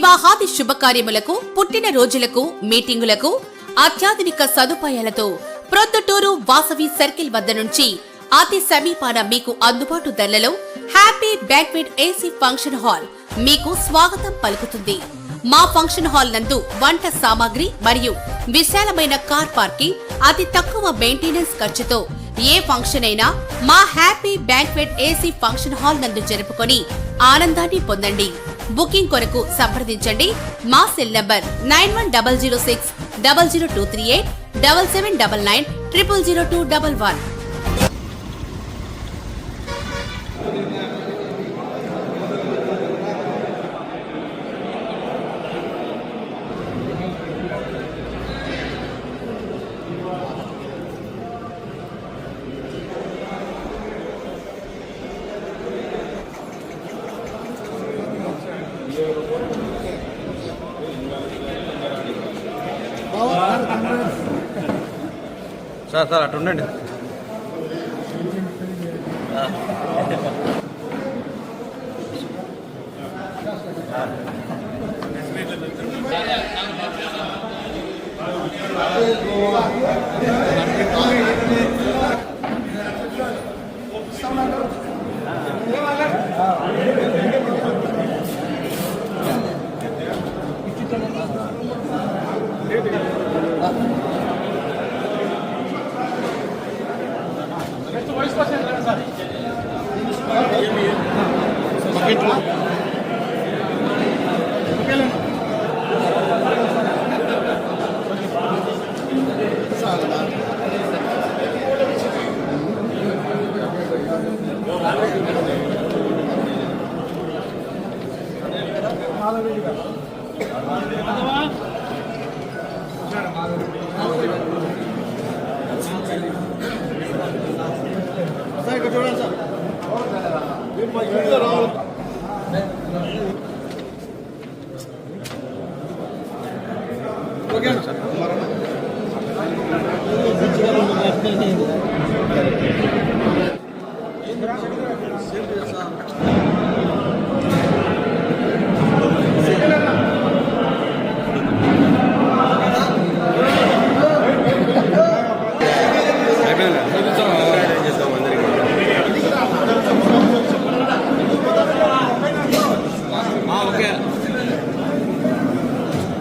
వివాహాది శుభకార్యములకు, పుట్టిన రోజులకు, మీటింగులకు అత్యాధునిక సదుపాయాలతో ప్రొద్దుటూరు వాసవి సర్కిల్ వద్ద నుంచి అతి సమీపాన మీకు అందుబాటు ధరలలో happy banquet AC function hall మీకు స్వాగతం పలుకుతుంది. మా ఫంక్షన్ హాల్ నందు వంట సామాగ్రి మరియు విశాలమైన కార్ పార్కింగ్, అతి తక్కువ మెయింటెనెన్స్ ఖర్చుతో ఏ ఫంక్షన్ అయినా మా happy banquet AC function hall నందు జరుపుకొని ఆనందాన్ని పొందండి. బుకింగ్ కొరకు సంప్రదించండి. మా సెల్ నంబర్ 9100600238 7799 000211. సార్ అటు ఉండండి.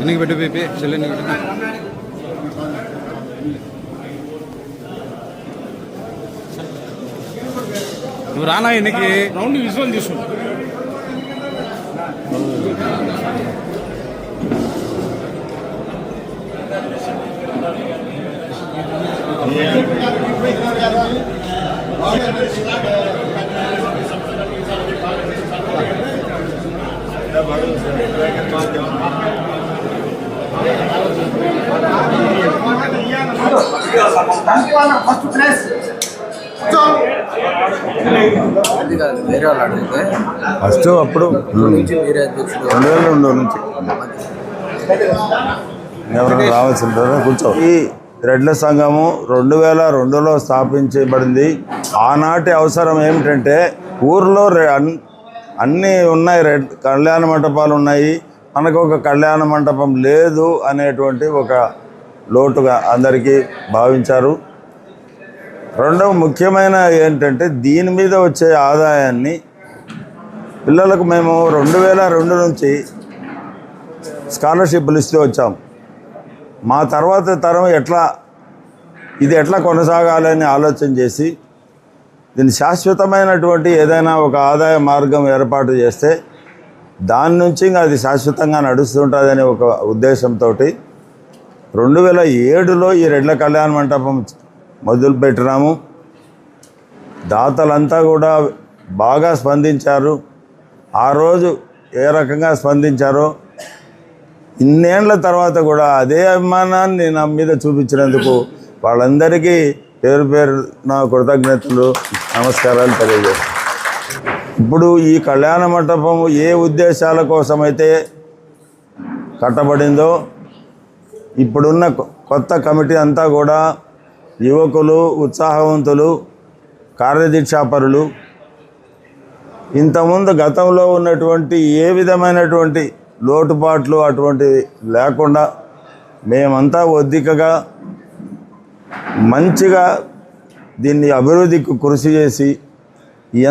ఎన్నికి పెట్టు పీపీ చెల్లెన్ని పెట్టు. నువ్వు రానా ఎన్నికి రౌండ్ విజువల్ తీసుకుంటా. వేరే వాళ్ళు అడిగితే ఫస్ట్ అప్పుడు 2002 నుంచి ఎవరైనా రావాల్సి ఉంటారా కూర్చో. ఈ రెడ్ల సంఘము 2002లో స్థాపించబడింది. ఆనాటి అవసరం ఏమిటంటే ఊర్లో అన్నీ ఉన్నాయి, కళ్యాణ మంటపాలు ఉన్నాయి, మనకు ఒక కళ్యాణ మంటపం లేదు అనేటువంటి ఒక లోటుగా అందరికీ భావించారు. రెండవ ముఖ్యమైన ఏంటంటే దీని మీద వచ్చే ఆదాయాన్ని పిల్లలకు మేము 2002 నుంచి స్కాలర్షిప్లు ఇస్తూ వచ్చాం. మా తర్వాత తరం ఇది ఎట్లా కొనసాగాలని ఆలోచన చేసి దీన్ని శాశ్వతమైనటువంటి ఏదైనా ఒక ఆదాయ మార్గం ఏర్పాటు చేస్తే దాని నుంచి ఇంకా అది శాశ్వతంగా నడుస్తుంటుందనే ఒక ఉద్దేశంతో 2007లో ఈ రెడ్ల కళ్యాణ మంటపం మొదలుపెట్టినాము. దాతలంతా కూడా బాగా స్పందించారు. ఆ రోజు ఏ రకంగా స్పందించారో ఇన్నేళ్ల తర్వాత కూడా అదే అభిమానాన్ని నా మీద చూపించినందుకు వాళ్ళందరికీ పేరు పేరు నా కృతజ్ఞతలు, నమస్కారాలు తెలియజేస్తాను. ఇప్పుడు ఈ కళ్యాణ మంటపం ఏ ఉద్దేశాల కోసమైతే కట్టబడిందో ఇప్పుడున్న కొత్త కమిటీ అంతా కూడా యువకులు, ఉత్సాహవంతులు, కార్యదీక్షాపరులు. ఇంతకుముందు గతంలో ఉన్నటువంటి ఏ విధమైనటువంటి లోటుపాట్లు అటువంటివి లేకుండా మేమంతా ఒద్దికగా మంచిగా దీన్ని అభివృద్ధికి కృషి చేసి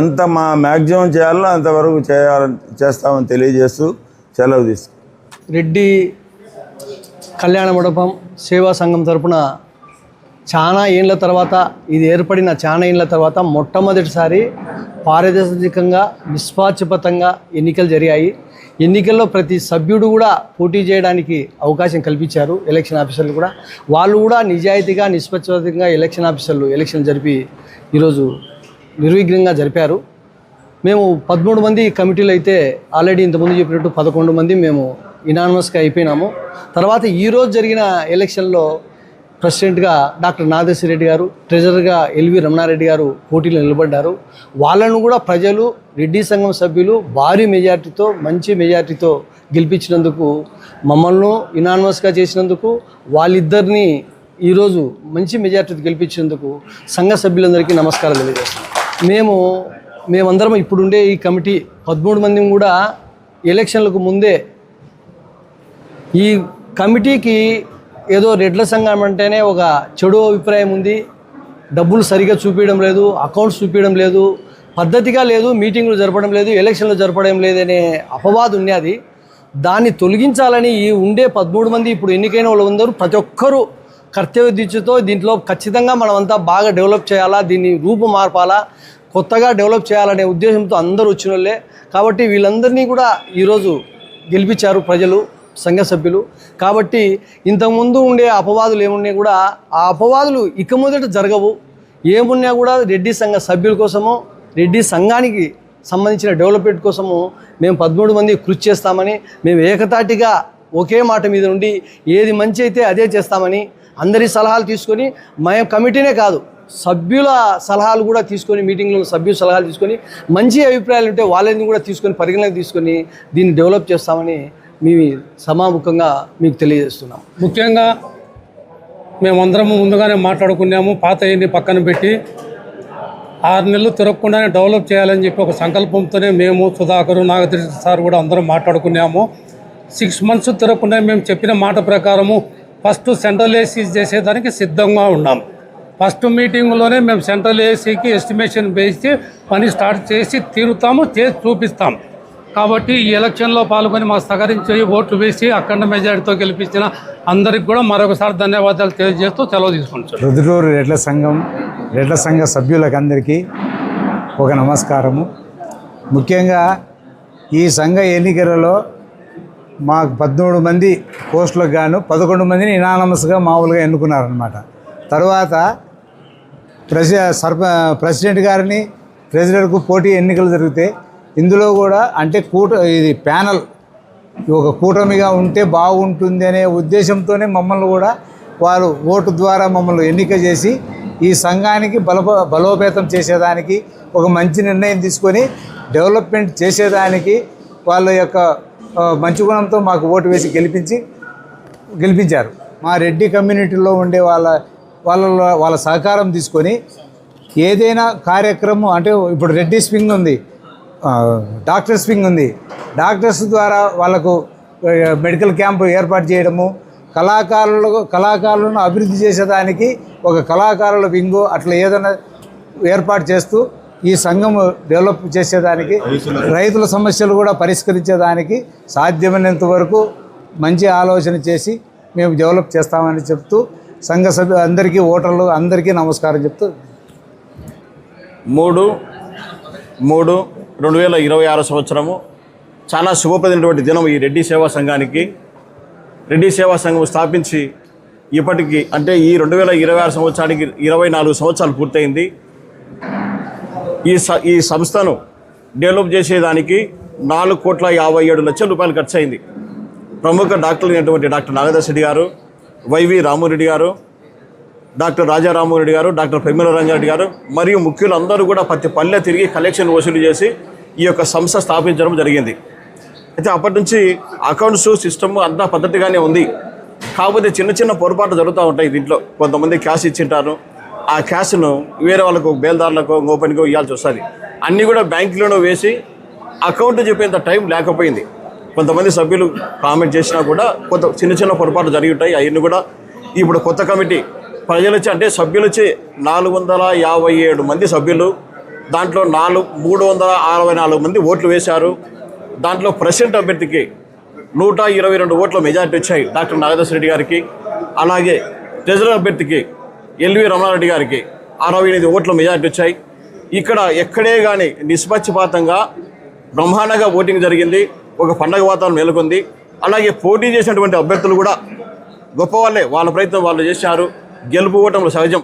ఎంత మా మ్యాక్సిమం చేయాలో అంతవరకు చేస్తామని తెలియజేస్తూ సెలవు తీసుకు రెడ్డి కళ్యాణ మండపం సేవా సంఘం తరపున చాలా ఏళ్ళ తర్వాత ఇది ఏర్పడిన చాలా ఏళ్ళ తర్వాత మొట్టమొదటిసారి పారదర్శకంగా నిష్పాక్షపాతంగా ఎన్నికలు జరిగాయి. ఎన్నికల్లో ప్రతి సభ్యుడు కూడా పోటీ చేయడానికి అవకాశం కల్పించారు. ఎలక్షన్ ఆఫీసర్లు కూడా వాళ్ళు కూడా నిజాయితీగా నిష్పక్షపాతంగా ఎలక్షన్ ఆఫీసర్లు ఎలక్షన్ జరిపి ఈరోజు నిర్విఘ్నంగా జరిపారు. మేము 13 మంది కమిటీలు అయితే ఆల్రెడీ ఇంతకుముందు చెప్పినట్టు 11 మంది మేము ఇనానిమస్గా అయిపోయినాము. తర్వాత ఈరోజు జరిగిన ఎలక్షన్లో ప్రెసిడెంట్గా డాక్టర్ నాగేశ్వర రెడ్డి గారు, ట్రెజరర్గా ఎల్వి రమణారెడ్డి గారు పోటీలో నిలబడ్డారు. వాళ్ళను కూడా ప్రజలు రెడ్డి సంఘం సభ్యులు భారీ మెజార్టీతో మంచి మెజార్టీతో గెలిపించినందుకు, మమ్మల్ని ఇనానిమస్గా చేసినందుకు, వాళ్ళిద్దరినీ ఈరోజు మంచి మెజార్టీతో గెలిపించినందుకు సంఘ సభ్యులందరికీ నమస్కారం తెలియజేస్తున్నాం. మేమందరం ఇప్పుడుండే ఈ కమిటీ 13 మంది కూడా ఎలక్షన్లకు ముందే ఈ కమిటీకి ఏదో రెడ్ల సంఘం అంటేనే ఒక చెడు అభిప్రాయం ఉంది, డబ్బులు సరిగా చూపించడం లేదు, అకౌంట్స్ చూపించడం లేదు, పద్ధతిగా లేదు, మీటింగులు జరపడం లేదు, ఎలక్షన్లు జరపడం లేదనే అపవాదం ఉన్నది. దాన్ని తొలగించాలని ఈ ఉండే 13 మంది ఇప్పుడు ఎన్నికైన వాళ్ళు అందరూ ప్రతి ఒక్కరూ కర్తవ్య దీక్షతో దీంట్లో ఖచ్చితంగా మనమంతా బాగా డెవలప్ చేయాలా, దీన్ని రూపు మార్పాలా, కొత్తగా డెవలప్ చేయాలనే ఉద్దేశంతో అందరూ వచ్చిన వాళ్ళే. కాబట్టి వీళ్ళందరినీ కూడా ఈరోజు గెలిపించారు ప్రజలు, సంఘ సభ్యులు. కాబట్టి ఇంతకుముందు ఉండే అపవాదులు ఏమున్నా కూడా ఆ అపవాదులు ఇక మొదట జరగవు. ఏమున్నా కూడా రెడ్డి సంఘ సభ్యుల కోసము, రెడ్డి సంఘానికి సంబంధించిన డెవలప్మెంట్ కోసము మేము 13 మంది కృషి చేస్తామని, మేము ఏకతాటిగా ఒకే మాట మీద ఉండి ఏది మంచి అయితే అదే చేస్తామని అందరి సలహాలు తీసుకొని, మేము కమిటీనే కాదు సభ్యుల సలహాలు కూడా తీసుకొని, మీటింగ్లో సభ్యుల సలహాలు తీసుకొని మంచి అభిప్రాయాలు ఉంటే వాళ్ళని కూడా తీసుకొని పరిగణలోకి తీసుకొని దీన్ని డెవలప్ చేస్తామని మేము సమాముఖంగా మీకు తెలియజేస్తున్నాం. ముఖ్యంగా మేమందరం ముందుగానే మాట్లాడుకున్నాము. పాత ఎన్ని పక్కన పెట్టి 6 నెలలు తిరగకుండానే డెవలప్ చేయాలని చెప్పి ఒక సంకల్పంతోనే మేము సుధాకరు, నాగేశ్వర సార్ కూడా అందరం మాట్లాడుకున్నాము. 6 మంత్స్ తిరగకుండా మేము చెప్పిన మాట ప్రకారము ఫస్ట్ సెంట్రల్ ఏసీ చేసేదానికి సిద్ధంగా ఉన్నాం. ఫస్ట్ మీటింగ్లోనే మేము సెంట్రల్ ఏసీకి ఎస్టిమేషన్ వేసి పని స్టార్ట్ చేసి తీరుతాము, చేసి చూపిస్తాం. కాబట్టి ఈ ఎలక్షన్లో పాల్గొని మాకు సహకరించి ఓట్లు వేసి అఖండ మెజారిటీతో గెలిపించిన అందరికి కూడా మరొకసారి ధన్యవాదాలు తెలియజేస్తూ సెలవు తీసుకుంటాం. రుదుటూరు రెడ్ల సంఘ సభ్యులకు అందరికీ ఒక నమస్కారము. ముఖ్యంగా ఈ సంఘ ఎన్నికలలో మాకు 13 మంది పోస్టులకు గాను 11 మందిని ఇనానమస్గా మామూలుగా ఎన్నుకున్నారనమాట. తర్వాత ప్రెసిడెంట్ గారిని, ట్రెజరర్కు పోటీ ఎన్నికలు జరిగితే ఇందులో కూడా అంటే ఇది ప్యానల్ ఒక కూటమిగా ఉంటే బాగుంటుంది అనే ఉద్దేశంతోనే మమ్మల్ని కూడా వారు ఓటు ద్వారా మమ్మల్ని ఎన్నిక చేసి ఈ సంఘానికి బలోపేతం చేసేదానికి ఒక మంచి నిర్ణయం తీసుకొని డెవలప్మెంట్ చేసేదానికి వాళ్ళ యొక్క మంచి గుణంతో మాకు ఓటు వేసి గెలిపించారు. మా రెడ్డి కమ్యూనిటీలో ఉండే వాళ్ళ సహకారం తీసుకొని ఏదైనా కార్యక్రమం అంటే ఇప్పుడు రెడ్డి స్వింగ్ ఉంది, డాక్టర్స్ వింగ్ ఉంది. డాక్టర్స్ ద్వారా వాళ్ళకు మెడికల్ క్యాంపు ఏర్పాటు చేయడము, కళాకారులను అభివృద్ధి చేసేదానికి ఒక కళాకారుల వింగు అట్లా ఏదైనా ఏర్పాటు చేస్తూ ఈ సంఘం డెవలప్ చేసేదానికి, రైతుల సమస్యలు కూడా పరిష్కరించేదానికి సాధ్యమైనంత వరకు మంచి ఆలోచన చేసి మేము డెవలప్ చేస్తామని చెప్తూ సంఘ సభ్యులు అందరికీ, ఓటర్లు అందరికీ నమస్కారం చెప్తూ 3/3/2026 సంవత్సరము చాలా శుభప్రదమైనటువంటి దినం ఈ రెడ్డి సేవా సంఘానికి. రెడ్డి సేవా సంఘం స్థాపించి ఇప్పటికి అంటే ఈ 2026 సంవత్సరానికి 24 సంవత్సరాలు పూర్తయింది. ఈ సంస్థను డెవలప్ చేసేదానికి 4,57,00,000 రూపాయలు ఖర్చు అయింది. ప్రముఖ డాక్టర్లు అయినటువంటి డాక్టర్ నాగేశ్వర రెడ్డి గారు, వైవి రామారెడ్డి గారు, డాక్టర్ రాజారామరెడ్డి గారు, డాక్టర్ పెమ్మిల రంగారెడ్డి గారు మరియు ముఖ్యులందరూ కూడా ప్రతి పల్లె తిరిగి కలెక్షన్ వసూలు చేసి ఈ యొక్క సంస్థ స్థాపించడం జరిగింది. అయితే అప్పటి నుంచి అకౌంట్స్ సిస్టమ్ అంతా పద్ధతిగానే ఉంది. కాకపోతే చిన్న చిన్న పొరపాట్లు జరుగుతూ ఉంటాయి. దీంట్లో కొంతమంది క్యాష్ ఇచ్చింటారు, ఆ క్యాష్ను వేరే వాళ్ళకు, బేల్దారులకు, ఓపెన్కో ఇవ్వాల్సి వస్తుంది. అన్నీ కూడా బ్యాంకులోనూ వేసి అకౌంట్ చెప్పేంత టైం లేకపోయింది. కొంతమంది సభ్యులు కామెంట్ చేసినా కూడా కొంత చిన్న చిన్న పొరపాట్లు జరిగి ఉంటాయి. అవన్నీ కూడా ఇప్పుడు కొత్త కమిటీ ప్రజలు వచ్చి అంటే సభ్యులు వచ్చి 457 మంది సభ్యులు, దాంట్లో 364 మంది ఓట్లు వేశారు. దాంట్లో ప్రెసిడెంట్ అభ్యర్థికి 122 ఓట్ల మెజారిటీ వచ్చాయి డాక్టర్ నాగదాస్ రెడ్డి గారికి. అలాగే ట్రెజరర్ అభ్యర్థికి ఎల్వి రమణారెడ్డి గారికి 68 ఓట్ల మెజారిటీ వచ్చాయి. ఇక్కడ ఎక్కడే కానీ నిష్పక్షపాతంగా బ్రహ్మాండంగా ఓటింగ్ జరిగింది. ఒక పండగ వాతావరణం నెలకొంది. అలాగే పోటీ చేసినటువంటి అభ్యర్థులు కూడా గొప్ప వాళ్ళే, వాళ్ళ ప్రయత్నం వాళ్ళు చేశారు. గెలుపు ఓటములు సహజం.